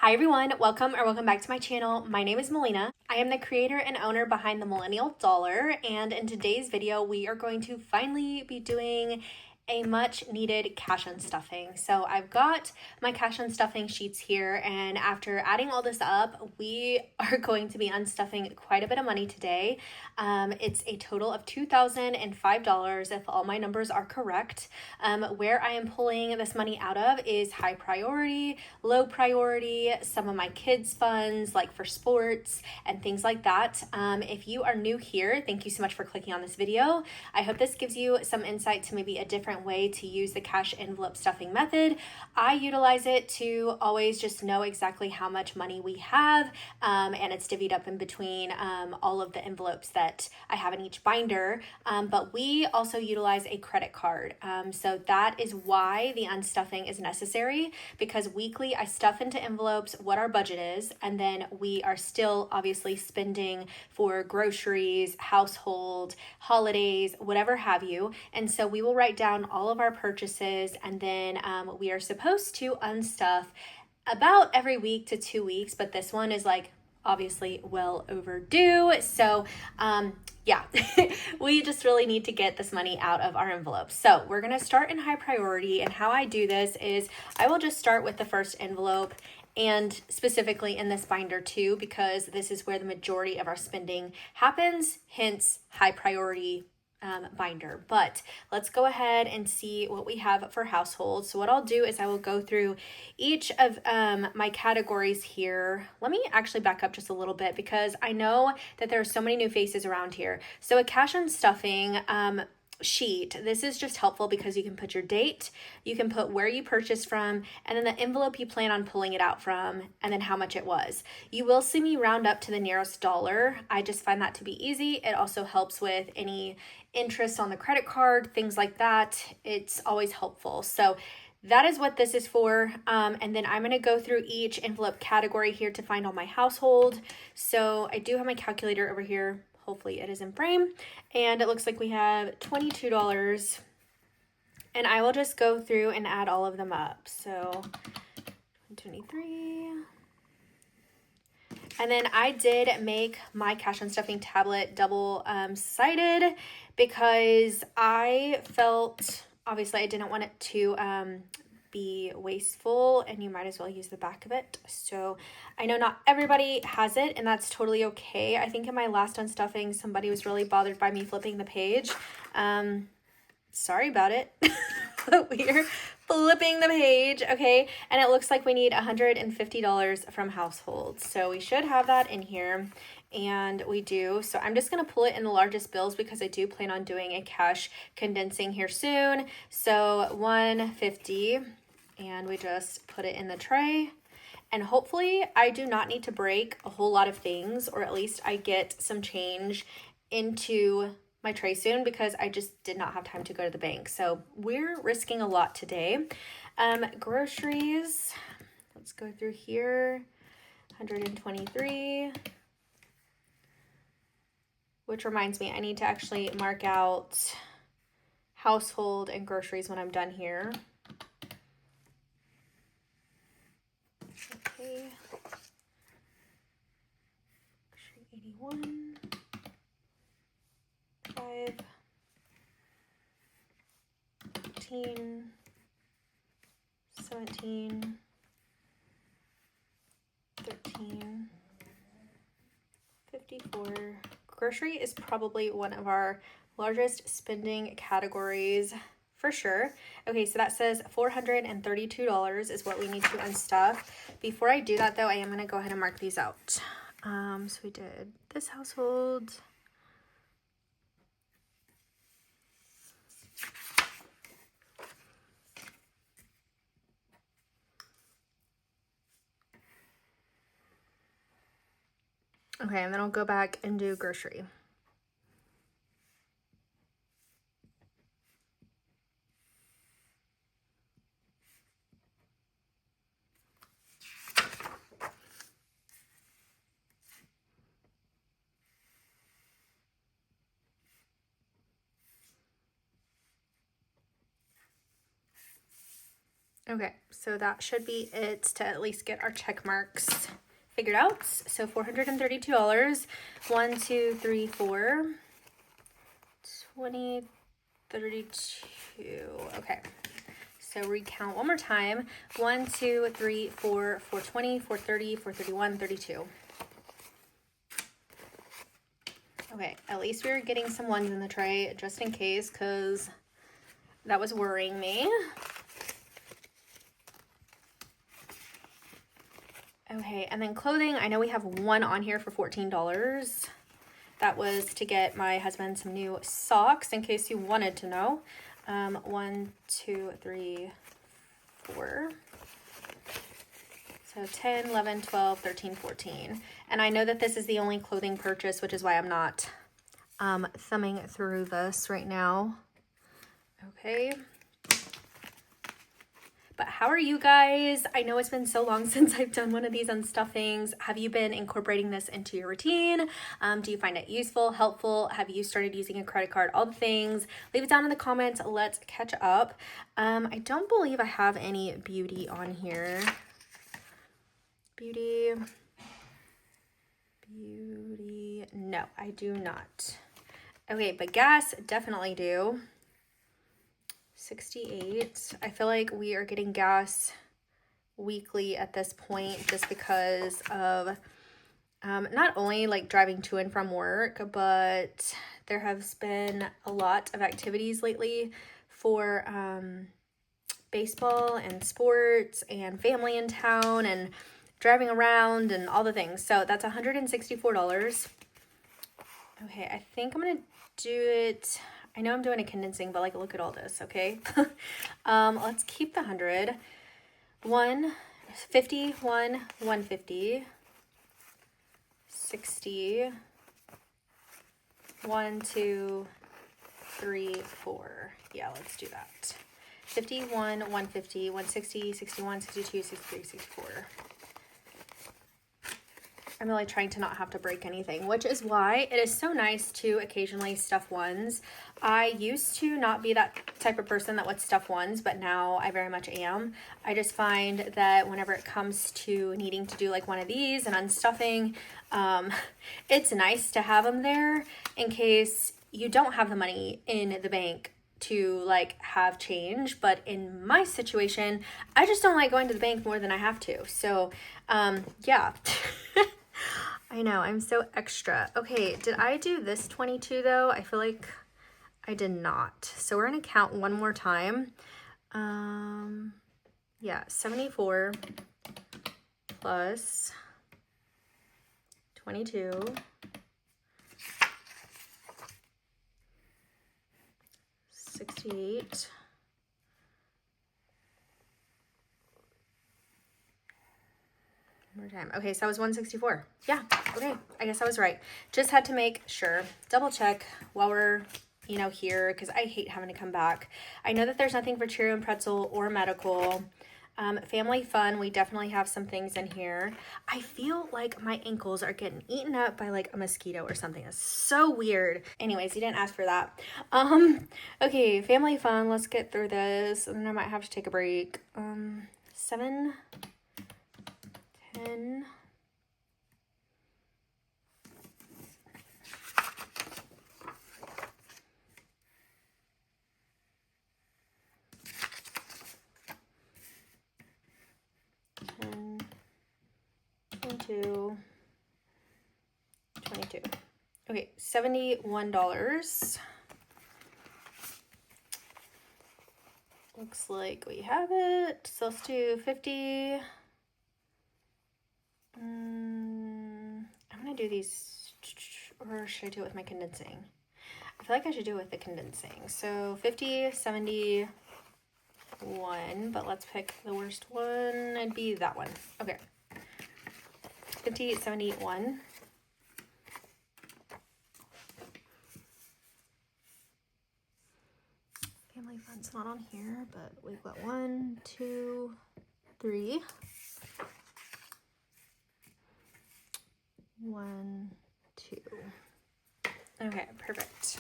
Hi everyone, welcome back to my channel. My name is Melina. I am the creator and owner behind the Millennial Dollar, and in today's video we are going to finally be doing a much needed cash unstuffing. So I've got my cash unstuffing sheets here, and after adding all this up, we are going to be unstuffing quite a bit of money today. It's a total of $2,005 if all my numbers are correct. Where I am pulling this money out of is high priority, low priority, some of my kids' funds like for sports and things like that. If you are new here, thank you so much for clicking on this video. I hope this gives you some insight to maybe a different way to use the cash envelope stuffing method. I utilize it to always just know exactly how much money we have, and it's divvied up in between all of the envelopes that I have in each binder, but we also utilize a credit card. So that is why the unstuffing is necessary, because weekly I stuff into envelopes what our budget is, and then we are still obviously spending for groceries, household, holidays, whatever have you. And so we will write down all of our purchases, and then we are supposed to unstuff about every week to 2 weeks, but this one is like obviously well overdue. So yeah, we just really need to get this money out of our envelopes. So we're gonna start in high priority, and how I do this is I will just start with the first envelope, and specifically in this binder too, because this is where the majority of our spending happens, hence high priority binder. But let's go ahead and see what we have for household. So what I'll do is I will go through each of my categories here. Let me actually back up just a little bit, because I know that there are so many new faces around here. So a cash unstuffing sheet, this is just helpful because you can put your date, you can put where you purchased from, and then the envelope you plan on pulling it out from, and then how much it was. You will see me round up to the nearest dollar. I just find that to be easy. It also helps with any interest on the credit card, things like that. It's always helpful. So that is what this is for. And then I'm going to go through each envelope category here to find all my household. So I do have my calculator over here. Hopefully it is in frame, and it looks like we have $22, and I will just go through and add all of them up. So 23, and then I did make my cash unstuffing tablet double sided because I felt, obviously I didn't want it to be wasteful, and you might as well use the back of it. So I know not everybody has it, and that's totally okay. I think in my last unstuffing, somebody was really bothered by me flipping the page. Sorry about it. We're flipping the page, okay? And it looks like we need $150 from household. So we should have that in here, and we do. So I'm just gonna pull it in the largest bills because I do plan on doing a cash condensing here soon. So $150, and we just put it in the tray. And hopefully I do not need to break a whole lot of things, or at least I get some change into my tray soon, because I just did not have time to go to the bank. So we're risking a lot today. Groceries, let's go through here. 123, which reminds me, I need to actually mark out household and groceries when I'm done here. Okay. 81, 5, 18, 17, 13, 54. Grocery is probably one of our largest spending categories for sure. Okay, so that says $432 is what we need to unstuff. Before I do that though, I am going to go ahead and mark these out. So we did this household. Okay, and then I'll go back and do grocery. Okay, so that should be it to at least get our check marks figured out. So $432. 1, 2, 3, 4. 20, 32. Okay. So recount one more time. 1, 2, 3, 4, 420, 430, 431, 32. Okay, at least we were getting some ones in the tray just in case, because that was worrying me. Okay, and then clothing, I know we have one on here for $14. That was to get my husband some new socks, in case you wanted to know. 1, 2, 3, 4. So 10, 11, 12, 13, 14. And I know that this is the only clothing purchase, which is why I'm not thumbing through this right now. Okay. But how are you guys? I know it's been so long since I've done one of these unstuffings. Have you been incorporating this into your routine? Do you find it useful, helpful? Have you started using a credit card? All the things. Leave it down in the comments. Let's catch up. I don't believe I have any beauty on here. Beauty. No, I do not. Okay, but gas, definitely do. 68. I feel like we are getting gas weekly at this point just because of not only like driving to and from work, but there has been a lot of activities lately for baseball and sports and family in town and driving around and all the things. So that's $164. Okay, I think I'm gonna do it. I know I'm doing a condensing, but like, look at all this, okay? Let's keep the 100. 151, 150, 60, 1, 2, 3, 4. Yeah, let's do that. 51, 150, 160, 61, 62, 63, 64. I'm really trying to not have to break anything, which is why it is so nice to occasionally stuff ones. I used to not be that type of person that would stuff ones, but now I very much am. I just find that whenever it comes to needing to do like one of these and unstuffing, it's nice to have them there in case you don't have the money in the bank to like have change. But in my situation, I just don't like going to the bank more than I have to. So yeah. I know, I'm so extra. Okay, did I do this 22 though? I feel like I did not. So we're gonna count one more time. Yeah, 74 plus 22 68 more time. Okay, so that was 164. Yeah, okay, I guess I was right. Just had to make sure, double check while we're, you know, here, because I hate having to come back. I know that there's nothing for Cheerio and Pretzel or medical. Family fun, we definitely have some things in here. I feel like my ankles are getting eaten up by like a mosquito or something. It's so weird. Anyways, you didn't ask for that. Okay, family fun, let's get through this, and then I might have to take a break. 7, 10, 10, 22, 22. Okay, $71. Looks like we have it. So let's do 50. I'm gonna do these, or should I do it with my condensing? I feel like I should do it with the condensing. So 50, 71, but let's pick the worst one. It'd be that one. Okay. 50, 71. Family fun's not on here, but we've got 1, 2, 3. 1, 2. Okay, perfect.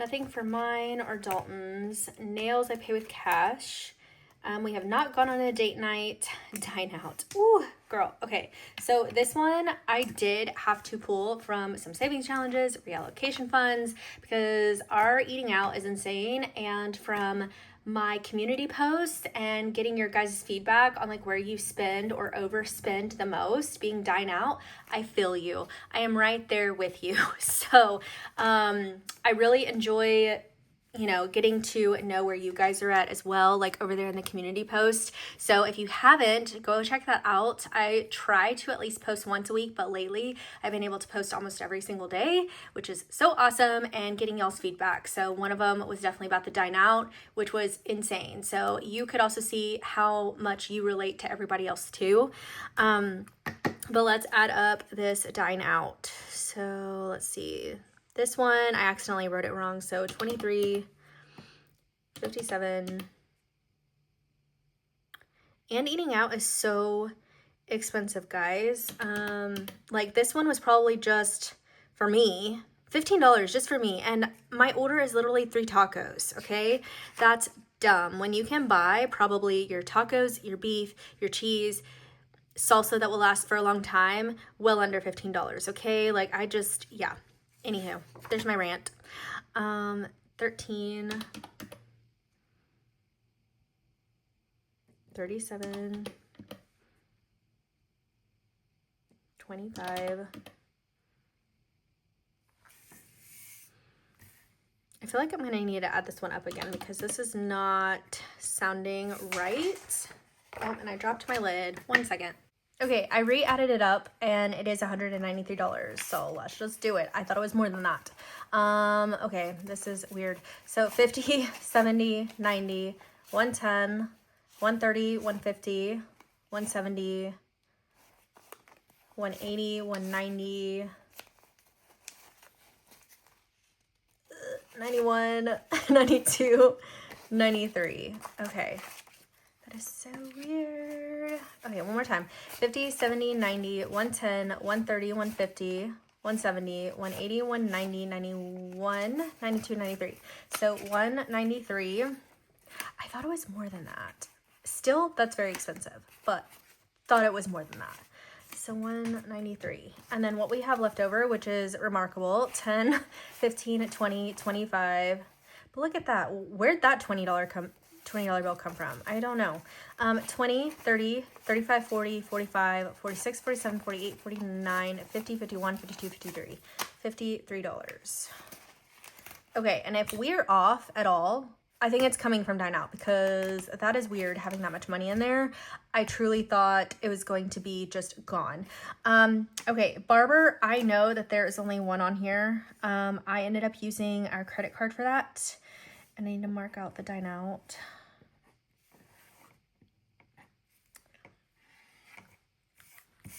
Nothing for mine or Dalton's. Nails I pay with cash. We have not gone on a date night. Dine out. Ooh, girl. Okay, so this one I did have to pull from some savings challenges, reallocation funds, because our eating out is insane. And from my community posts and getting your guys' feedback on like where you spend or overspend the most being dine out, I feel you. I am right there with you. So I really enjoy, you know, getting to know where you guys are at as well, like over there in the community post. So if you haven't, go check that out. I try to at least post once a week, but lately I've been able to post almost every single day, which is so awesome, and getting y'all's feedback. So one of them was definitely about the dine out, which was insane. So you could also see how much you relate to everybody else too. But let's add up this dine out. So let's see. This one, I accidentally wrote it wrong. So 23, 57. And eating out is so expensive, guys. Like this one was probably just for me, $15 just for me. And my order is literally 3 tacos, okay? That's dumb. When you can buy probably your tacos, your beef, your cheese, salsa that will last for a long time, well under $15, okay? Like I just, yeah. Anywho, there's my rant. 13, 37, 25. I feel like I'm gonna need to add this one up again because this is not sounding right. Oh, and I dropped my lid. 1 second. Okay, I re-added it up and it is $193. So let's just do it. I thought it was more than that. Okay, this is weird. So 50, 70, 90, 110, 130, 150, 170, 180, 190, 91, 92, 93. Okay. That is so weird. Okay, one more time. 50, 70, 90, 110, 130, 150, 170, 180, 190, 91, 92, 93. So 193. I thought it was more than that. Still, that's very expensive, but thought it was more than that. So 193. And then what we have left over, which is remarkable, 10, 15, 20, 25. But look at that. Where'd that $20 bill come from? I don't know. 20, 30, 35, 40, 45, 46, 47, 48, 49, 50, 51, 52, 53. $53. Okay, and if we're off at all, I think it's coming from Dine Out because that is weird having that much money in there. I truly thought it was going to be just gone. Okay, Barber, I know that there is only one on here. I ended up using our credit card for that. And I need to mark out the Dine Out.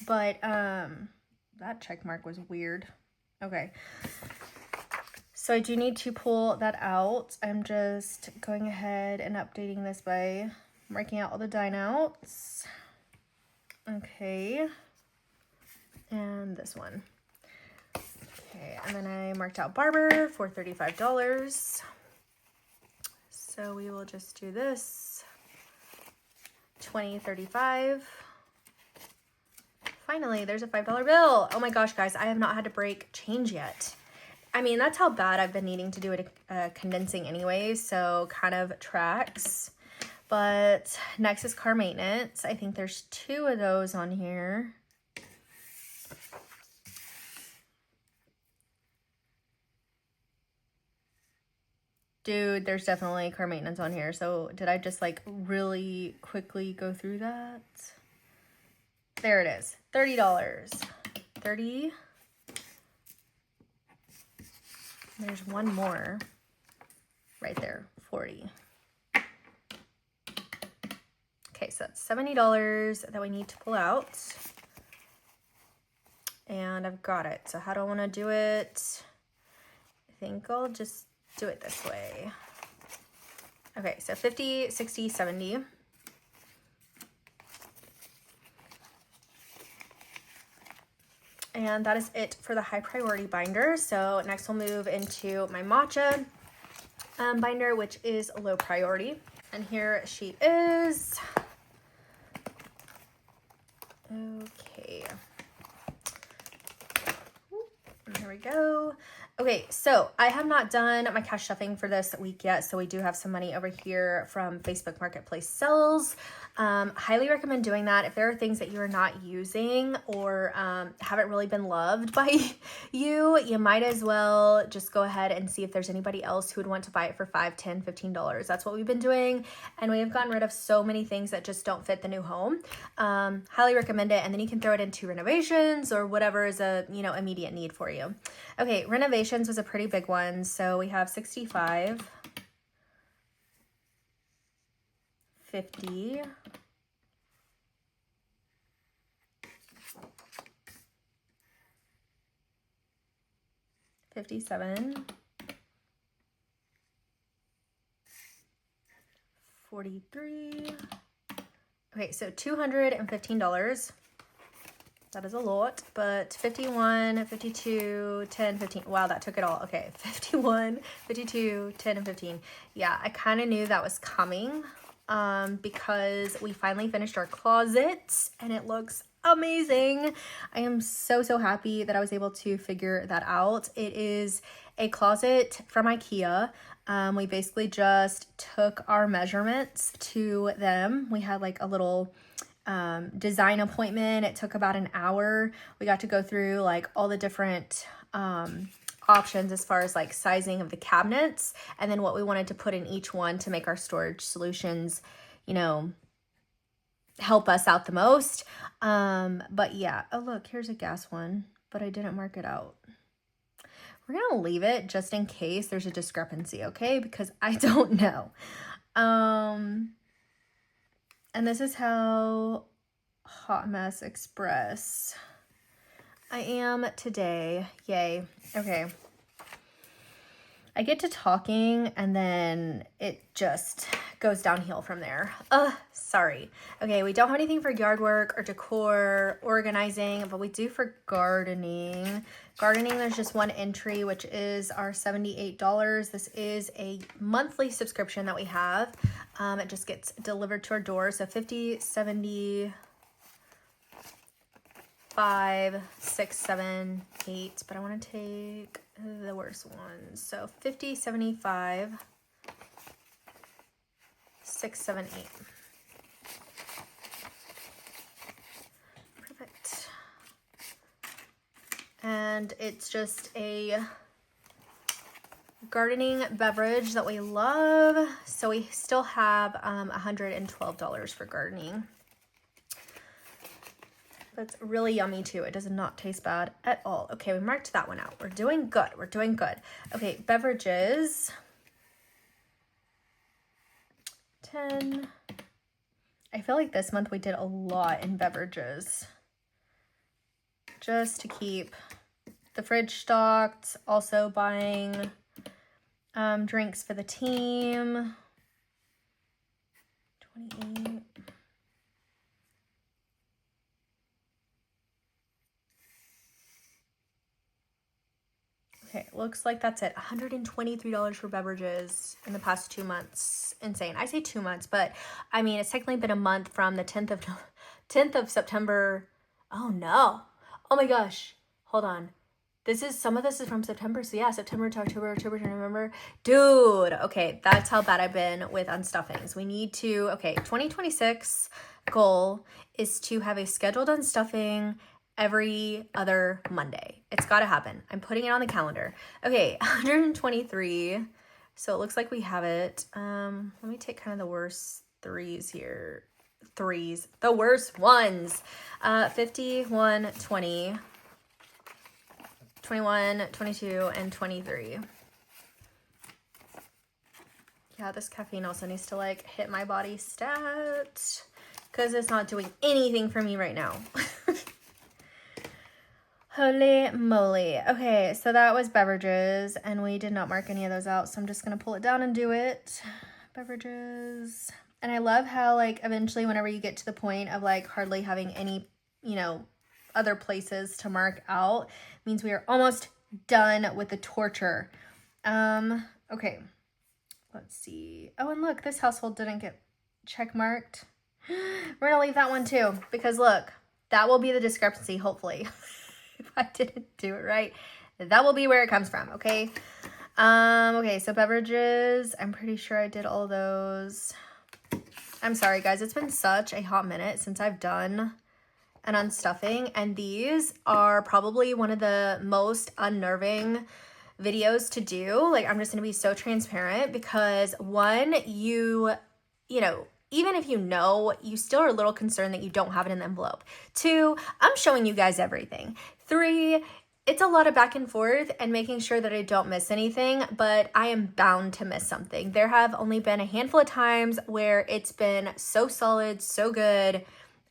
But that check mark was weird. Okay. So I do need to pull that out. I'm just going ahead and updating this by marking out all the Dine Outs. Okay. And this one. Okay, and then I marked out Barber for $35. So we will just do this. 20, 35. Finally, there's a $5 bill. Oh my gosh, guys, I have not had to break change yet. I mean, that's how bad I've been needing to do it condensing anyway, so kind of tracks. But next is car maintenance. I think there's 2 of those on here. Dude, there's definitely car maintenance on here. So did I just like really quickly go through that? There it is. $30. 30. There's one more right there. 40. Okay, so that's $70 that we need to pull out. And I've got it. So how do I want to do it? I think I'll just do it this way. Okay, so 50, 60, 70. And that is it for the high priority binder. So next we'll move into my matcha. binder, which is low priority. And here she is. Okay. There we go. Okay, so I have not done my cash stuffing for this week yet, so we do have some money over here from Facebook Marketplace Sells. Highly recommend doing that. If there are things that you're not using or haven't really been loved by you might as well just go ahead and see if there's anybody else who would want to buy it for $5, $10, $15. That's what we've been doing, and we have gotten rid of so many things that just don't fit the new home. Highly recommend it, and then you can throw it into renovations or whatever is a immediate need for you. Okay, renovations was a pretty big one. So we have 65, 50, 57, 43. Okay, so $215. That is a lot, but 51, 52, 10, 15. Wow, that took it all. Okay, 51, 52, 10, and 15. Yeah, I kind of knew that was coming because we finally finished our closet and it looks amazing. I am so happy that I was able to figure that out. It is a closet from IKEA. We basically just took our measurements to them. We had like a little design appointment. It took about an hour. We got to go through like all the different options as far as like sizing of the cabinets and then what we wanted to put in each one to make our storage solutions, help us out the most. But yeah, oh look, here's a gas one, but I didn't mark it out. We're gonna leave it just in case there's a discrepancy, okay? Because I don't know. And this is how Hot Mess Express I am today. Yay. Okay. I get to talking and then it just goes downhill from there. Sorry. Okay, we don't have anything for yard work or decor, organizing, but we do for gardening. Gardening, there's just one entry, which is our $78. This is a monthly subscription that we have. It just gets delivered to our door. So 50, 70, 5, 6, 7, 8, but I want to take the worst ones. So 50, 75, 6, 7, 8. Perfect. And it's just a gardening beverage that we love. So we still have $112 for gardening. That's really yummy too. It does not taste bad at all. Okay, we marked that one out. We're doing good. We're doing good. Okay, beverages. 10. I feel like this month we did a lot in beverages. Just to keep the fridge stocked. Also buying drinks for the team. 28. Okay, looks like that's it. $123 for beverages in the past 2 months. Insane. I say 2 months, but I mean, it's technically been a month from the 10th of September. Oh no. Oh my gosh. Hold on. Some of this is from September. So yeah, September to October to November. Dude. Okay, that's how bad I've been with unstuffings. We need to, okay, 2026 goal is to have a scheduled unstuffing every other Monday. It's got to happen. I'm putting it on the calendar. Okay, 123. So it looks like we have it. Let me take kind of the worst threes here. The worst ones. 51, 20, 21, 22, and 23. Yeah, this caffeine also needs to like hit my body stat because it's not doing anything for me right now. Holy moly. Okay, so that was beverages, and we did not mark any of those out, so I'm just going to pull it down and do it. Beverages. And I love how, like, eventually whenever you get to the point of, like, hardly having any, other places to mark out, means we are almost done with the torture. Okay. Let's see. Oh, and look, this household didn't get check marked. We're gonna leave that one too, because look, that will be the discrepancy, hopefully. If I didn't do it right, that will be where it comes from, okay? Okay, so beverages, I'm pretty sure I did all those. I'm sorry, guys. It's been such a hot minute since I've done an unstuffing, and these are probably one of the most unnerving videos to do. Like, I'm just gonna be so transparent because one, you know, even if you know, you still are a little concerned that you don't have it in the envelope. Two, I'm showing you guys everything. Three, it's a lot of back and forth and making sure that I don't miss anything, but I am bound to miss something. There have only been a handful of times where it's been so solid, so good.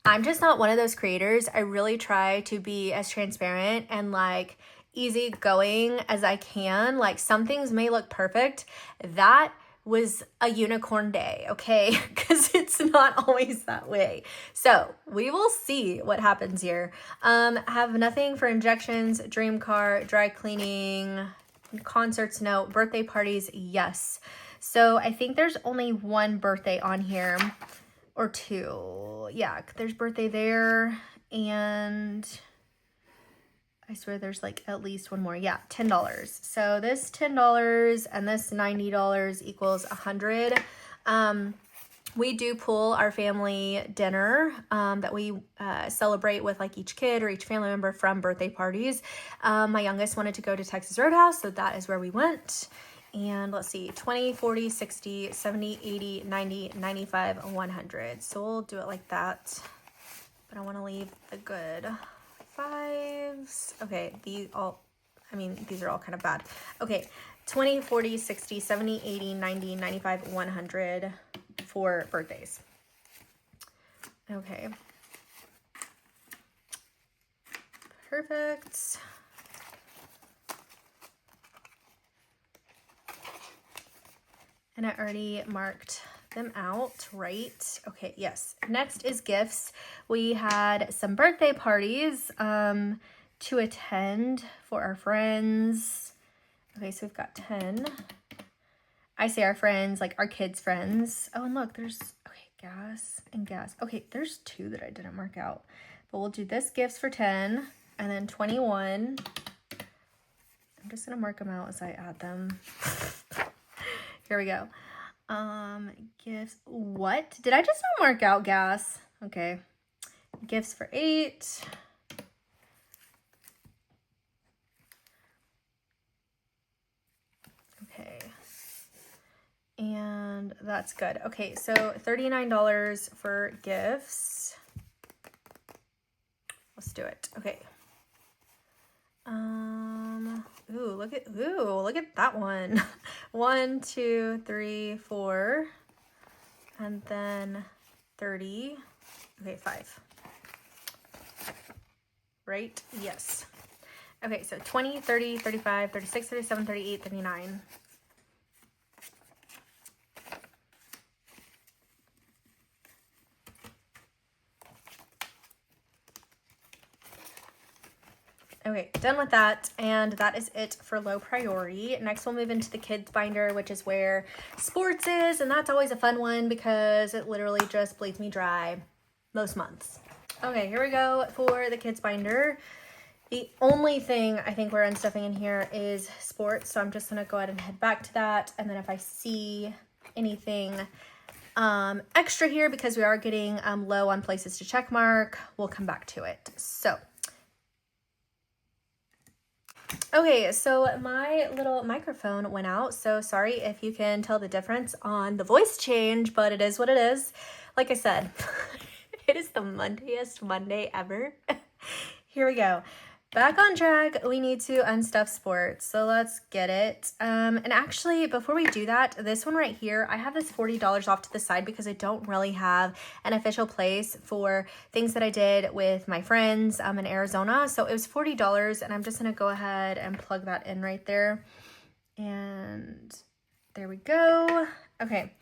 I'm just not one of those creators. I really try to be as transparent and like easygoing as I can. Like, some things may look perfect. That was a unicorn day, okay? Because it's not always that way. So we will see what happens here. Have nothing for injections, dream car, dry cleaning, concerts, no. Birthday parties, yes. So I think there's only one birthday on here, or two. Yeah, there's birthday there, and I swear there's like at least one more. Yeah, $10. So this $10 and this $90 equals $100. We do pull our family dinner that we celebrate with like each kid or each family member from birthday parties. My youngest wanted to go to Texas Roadhouse, so that is where we went. And let's see, 20, 40, 60, 70, 80, 90, 95, 100. So we'll do it like that. But I want to leave the good fives. Okay, these are all kind of bad. Okay, 20, 40, 60, 70, 80, 90, 95, 100 for birthdays. Okay. Perfect. And I already marked them out, right? Okay, yes. Next is gifts. We had some birthday parties to attend for our friends. Okay, so we've got 10. I say our friends, like our kids' friends. Oh, and look, there's, okay, gas and gas. Okay, there's 2 that I didn't mark out. But we'll do this gifts for 10 and then 21. I'm just going to mark them out as I add them. Here we go. Gifts. What? Did I just not mark out gas? Okay. Gifts for 8. Okay. And that's good. Okay, so $39 for gifts. Let's do it. Okay. Look at that one. 1, 2, 3, 4, and then 30. Okay, 5. Right? Yes. Okay, so 20, 30, 35, 36, 37, 38, 39. Okay, done with that, and that is it for low priority. Next, we'll move into the kids binder, which is where sports is, and that's always a fun one because it literally just bleeds me dry most months. Okay, here we go for the kids binder. The only thing I think we're unstuffing in here is sports, so I'm just gonna go ahead and head back to that, and then if I see anything extra here, because we are getting low on places to check mark, we'll come back to it. So okay, so my little microphone went out, so sorry if you can tell the difference on the voice change, but it is what it is. Like I said, it is the Mondayest Monday ever. Here we go. Back on track, we need to unstuff sports, so let's get it. And actually, before we do that, this one right here, I have this $40 off to the side because I don't really have an official place for things that I did with my friends in Arizona. So it was $40, and I'm just gonna go ahead and plug that in right there. And there we go. Okay.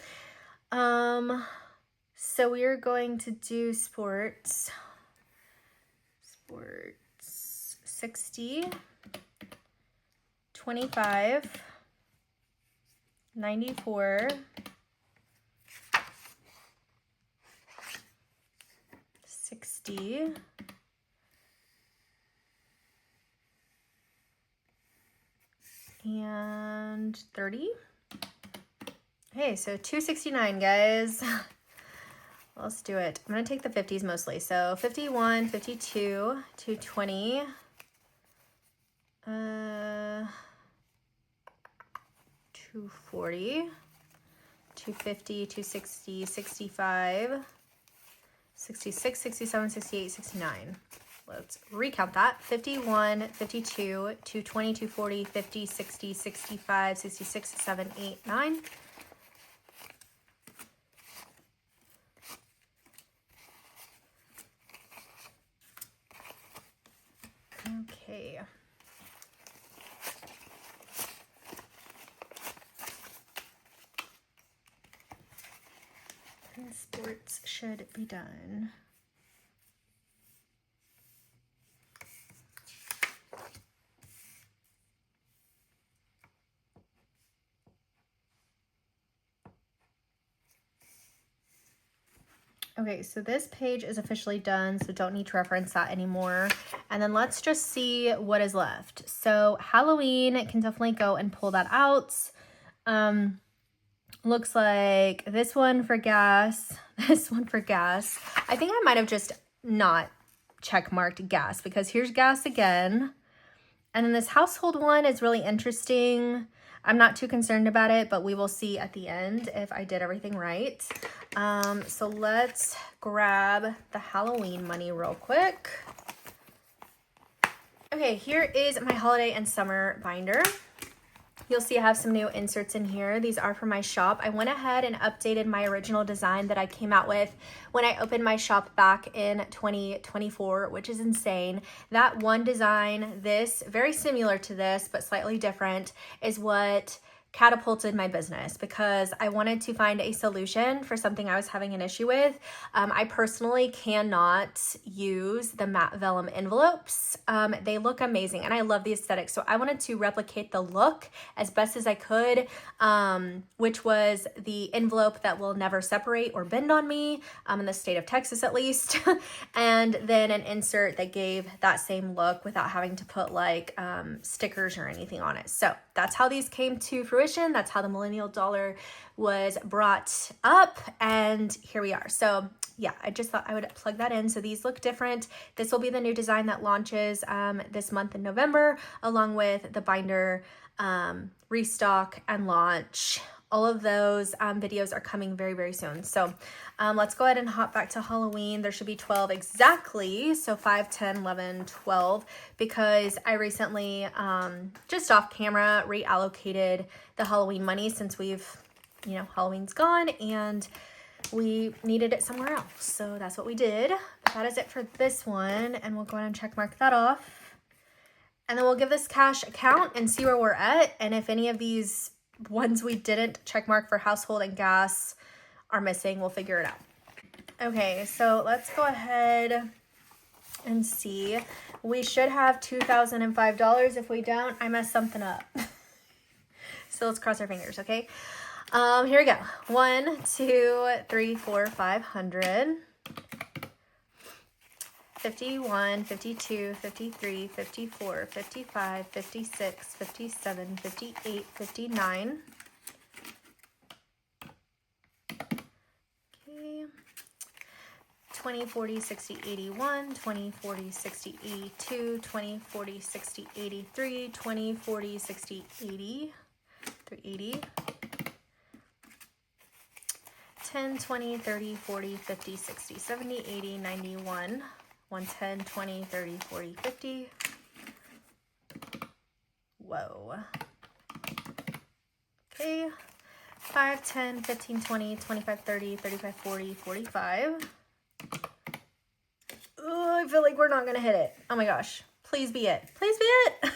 So we are going to do sports. 60, 25, 94, 60, and 30. Okay, so 269, guys. Let's do it. I'm going to take the 50s mostly. So 51, 52, 220, 240, 250, 260, 65, 66, 67, 68, 69. Let's recount that. 51, 52, 220, 240, 50, 60, 65, 66, 7, 8, 9. Okay. And sports should be done. Okay, so this page is officially done, so don't need to reference that anymore. And then let's just see what is left. So Halloween can definitely go and pull that out. Looks like this one for gas, this one for gas. I think I might have just not check marked gas because here's gas again. And then this household one is really interesting. I'm not too concerned about it, but we will see at the end if I did everything right. So let's grab the Halloween money real quick. Okay, here is my holiday and summer binder. You'll see I have some new inserts in here. These are from my shop. I went ahead and updated my original design that I came out with when I opened my shop back in 2024, which is insane. That one design, this, very similar to this, but slightly different, is what catapulted my business because I wanted to find a solution for something I was having an issue with. I personally cannot use the matte vellum envelopes. They look amazing and I love the aesthetic. So I wanted to replicate the look as best as I could, which was the envelope that will never separate or bend on me, in the state of Texas at least. And then an insert that gave that same look without having to put like stickers or anything on it. So that's how these came to fruition. That's how the Millennial Dollar was brought up, and here we are. So yeah, I just thought I would plug that in. So these look different. This will be the new design that launches this month in November, along with the binder restock and launch. All of those videos are coming very, very soon. So let's go ahead and hop back to Halloween. There should be 12 exactly. So 5, 10, 11, 12, because I recently, just off camera, reallocated the Halloween money since we've, you know, Halloween's gone and we needed it somewhere else. So that's what we did. But that is it for this one. And we'll go ahead and check mark that off. And then we'll give this cash account and see where we're at. And if any of these ones we didn't check mark for household and gas are missing, we'll figure it out. Okay, so let's go ahead and see. We should have $2,005. If we don't, I messed something up. So let's cross our fingers, okay? Here we go. 1, 2, 3, 4, 500. 51, 52, 53, 54, 55, 56, 57, 58, 59. Okay. 20, 40, 60, 81, 20, 40, 60, 82, 20, 40, 60, 83, 20, 40, 60, 80, 380. 10, 20, 30, 40, 50, 60, 70, 80, 91. 110, 20, 30, 40, 50. Whoa. Okay. 5, 10, 15, 20, 25, 30, 35, 40, 45. Oh, I feel like we're not going to hit it. Oh my gosh. Please be it. Please be it.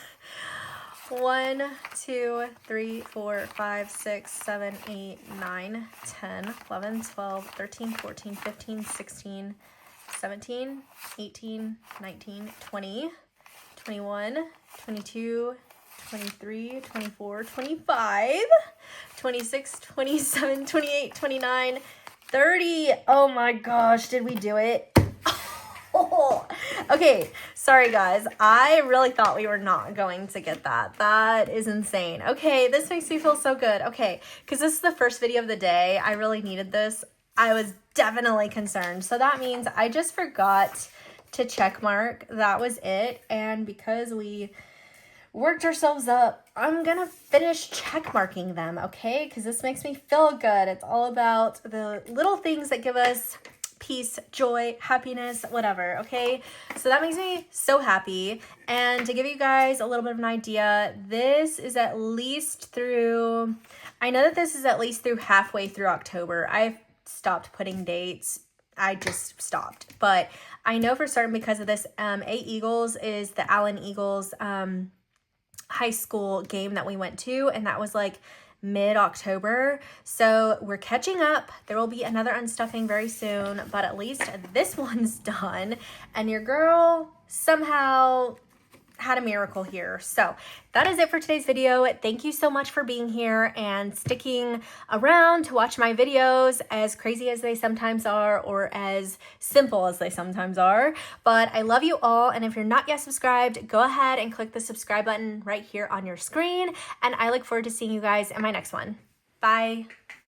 1, 2, 3, 4, 5, 6, 7, 8, 9, 10, 11, 12, 13, 14, 15, 16, 17, 18, 19, 20, 21, 22, 23, 24, 25, 26, 27, 28, 29, 30. Oh my gosh, did we do it? Oh, okay, sorry guys. I really thought we were not going to get that. That is insane. Okay, this makes me feel so good. Okay, because this is the first video of the day. I really needed this. I was definitely concerned. So that means I just forgot to check mark. That was it. And because we worked ourselves up, I'm gonna finish check marking them, okay? Because this makes me feel good. It's all about the little things that give us peace, joy, happiness, whatever, okay? So that makes me so happy. And to give you guys a little bit of an idea, this is at least through, I know that this is at least through halfway through October. I've stopped putting dates. I just stopped. But I know for certain because of this, A Eagles is the Allen Eagles high school game that we went to, and that was like mid-October. So we're catching up. There will be another unstuffing very soon, but at least this one's done. And your girl somehow had a miracle here. So that is it for today's video. Thank you so much for being here and sticking around to watch my videos, as crazy as they sometimes are or as simple as they sometimes are. But I love you all, and if you're not yet subscribed, go ahead and click the subscribe button right here on your screen, and I look forward to seeing you guys in my next one. Bye.